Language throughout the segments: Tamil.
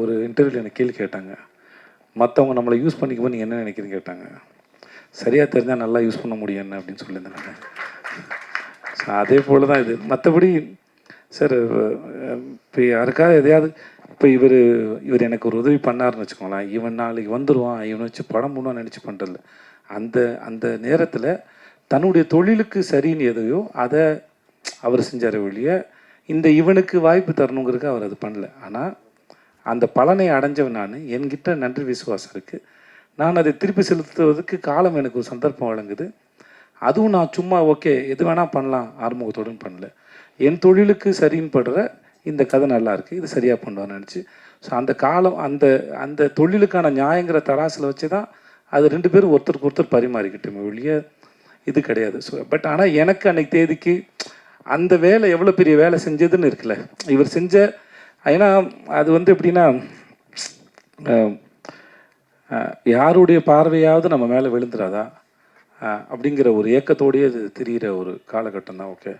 ஒரு இன்டர்வியூவில் எனக்கு கேள்வி கேட்டாங்க. மற்றவங்க நம்மளை யூஸ் பண்ணிக்கும்போது நீங்கள் என்ன நினைக்கிறீங்க கேட்டாங்க. சரியாக தெரிஞ்சால் நல்லா யூஸ் பண்ண முடியும் என்ன அப்படின்னு சொல்லியிருந்தேன் நான். ஸோ அதே போல் தான் இது. மற்றபடி சார் இப்போ யாருக்காவது எதையாவது இப்போ இவர் எனக்கு ஒரு உதவி பண்ணாருன்னு வச்சுக்கோங்களேன், இவன் நாளைக்கு வந்துடுவான், இவனை வச்சு படம் பண்ணுவான்னு நினச்சி பண்ணுறதில்ல. அந்த அந்த நேரத்தில் தன்னுடைய தொழிலுக்கு சரின்னு எதையோ அதை அவர் செஞ்சார் ஒழிய இவனுக்கு வாய்ப்பு தரணுங்கிறதுக்கு அவர் அது பண்ணல. ஆனால் அந்த பலனை அடைஞ்சவன் நான். என்கிட்ட நன்றி விசுவாசம் இருக்குது. நான் அதை திருப்பி செலுத்துவதற்கு காலம் எனக்கு ஒரு சந்தர்ப்பம் வழங்குது. அதுவும் நான் சும்மா ஓகே எது வேணால் பண்ணலாம் ஆறுமுகத்துடன் பண்ணல. என் தொழிலுக்கு சரின்னு படுற இந்த கதை நல்லா இருக்குது, இது சரியாக பண்ணுவான்னு நினச்சி. ஸோ அந்த காலம் அந்த அந்த தொழிலுக்கான நியாயங்கிற தராசில் வச்சு தான் அது 2 பேரும் ஒருத்தருக்கு ஒருத்தர் பரிமாறிக்கிட்டோமே ஒழிய இது கிடையாது. ஸோ பட் ஆனால் எனக்கு அன்னைக்கு தேதிக்கு அந்த வேலை எவ்வளோ பெரிய வேலை செஞ்சதுன்னு இருக்குல்ல, இவர் செஞ்ச. ஏன்னா அது எப்படின்னா யாருடைய பார்வையாவது நம்ம மேலே விழுந்துடாதா அப்படிங்கிற ஒரு ஏக்கத்தோடையே அது தெரிகிற ஒரு காலகட்டம் தான். ஓகே,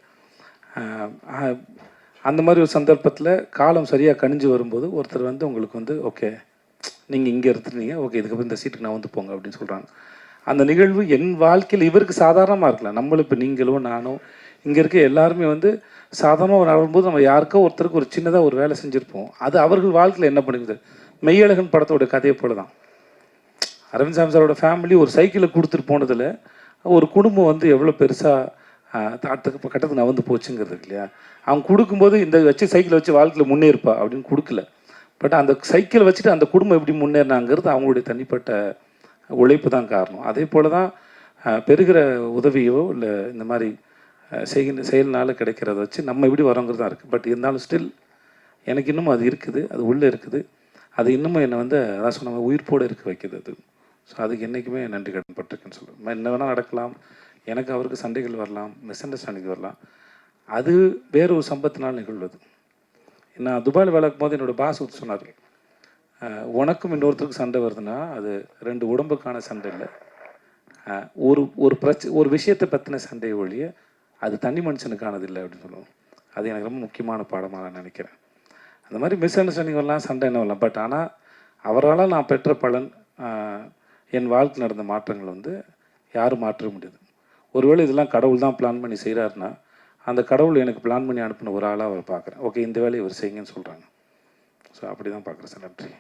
அந்த மாதிரி ஒரு சந்தர்ப்பத்தில் காலம் சரியாக கணிஞ்சு வரும்போது ஒருத்தர் உங்களுக்கு ஓகே நீங்கள் இங்கே இருந்துருந்தீங்க, ஓகே இதுக்கப்புறம் இந்த சீட்டுக்கு நான் போங்க அப்படின்னு சொல்கிறாங்க. அந்த நிகழ்வு என் வாழ்க்கையில் இவருக்கு சாதாரணமாக இருக்கலாம். நம்மளும் இப்போ நீங்களும் நானும் இங்கே இருக்க எல்லாருமே சாதாரணமாக வரும்போது நம்ம யாருக்கோ ஒருத்தருக்கு ஒரு சின்னதாக ஒரு வேலை செஞ்சுருப்போம். அது அவர்கள் வாழ்க்கையில் என்ன பண்ணுது. மெய்யழகன் படத்தோட கதையை போல தான். அரவிந்த் சாமி சாரோட ஃபேமிலி ஒரு சைக்கிளை கொடுத்துட்டு போனதில் ஒரு குடும்பம் எவ்வளோ பெருசாக தாட்டுக்கு கட்டத்துக்கு நவந்து போச்சுங்கிறது இல்லையா. அவங்க கொடுக்கும்போது இந்த வச்சு சைக்கிளை வச்சு வாழ்க்கையில் முன்னேறுப்பா அப்படின்னு கொடுக்கல. பட் அந்த சைக்கிளை வச்சுட்டு அந்த குடும்பம் எப்படி முன்னேறினாங்கிறது அவங்களுடைய தனிப்பட்ட உழைப்பு தான் காரணம். அதே போல் தான் பெறுகிற உதவியோ இல்லை இந்த மாதிரி செயல்னால கிடைக்கிறத வச்சு நம்ம எப்படி வரோங்கிறது தான் இருக்குது. பட் இருந்தாலும் ஸ்டில் எனக்கு இன்னமும் அது இருக்குது, அது உள்ளே இருக்குது. அது இன்னமும் என்னை அதான் சொன்ன உயிர்ப்போடு இருக்க வைக்குது அது. ஸோ அதுக்கு என்றைக்குமே நன்றி கடன் பட்டிருக்குன்னு சொல்லுவேன். என்ன வேணால் நடக்கலாம், எனக்கு அவருக்கு சண்டைகள் வரலாம், மிஸ் அண்டர்ஸ்டாண்டிங் வரலாம். அது வேறு ஒரு சம்பத்தினால் நிகழ்வது. நான் துபாயில் வேலை போது என்னோடய பாஸ் சொன்னார், உனக்கும் இன்னொருத்தருக்கு சண்டை வருதுன்னா அது 2 உடம்புக்கான சண்டை இல்லை, ஒரு விஷயத்தை பற்றின சண்டை ஒழிய அது தனி மனுஷனுக்கானது இல்லை அப்படின்னு சொல்லுவோம். அது எனக்கு ரொம்ப முக்கியமான பாடமாக நான் நினைக்கிறேன். அந்த மாதிரி மிஸ் அண்டர்ஸ்டாண்டிங் வரலாம், சண்டை என்ன வரலாம். பட் ஆனால் அவரால் நான் பெற்ற பலன், என் வாழ்க்கை நடந்த மாற்றங்கள் யாரும் மாற்ற முடியாது. ஒருவேளை இதெல்லாம் கடவுள் தான் பிளான் பண்ணி செய்கிறாருன்னா அந்த கடவுள் எனக்கு பிளான் பண்ணி அனுப்பின ஒரு ஆளாக அவர் பார்க்குறேன். ஓகே இந்த வேலையை இவர் செய்யுங்கன்னு சொல்கிறாங்க. ஸோ அப்படி தான் பார்க்குறேன் சார். நன்றி.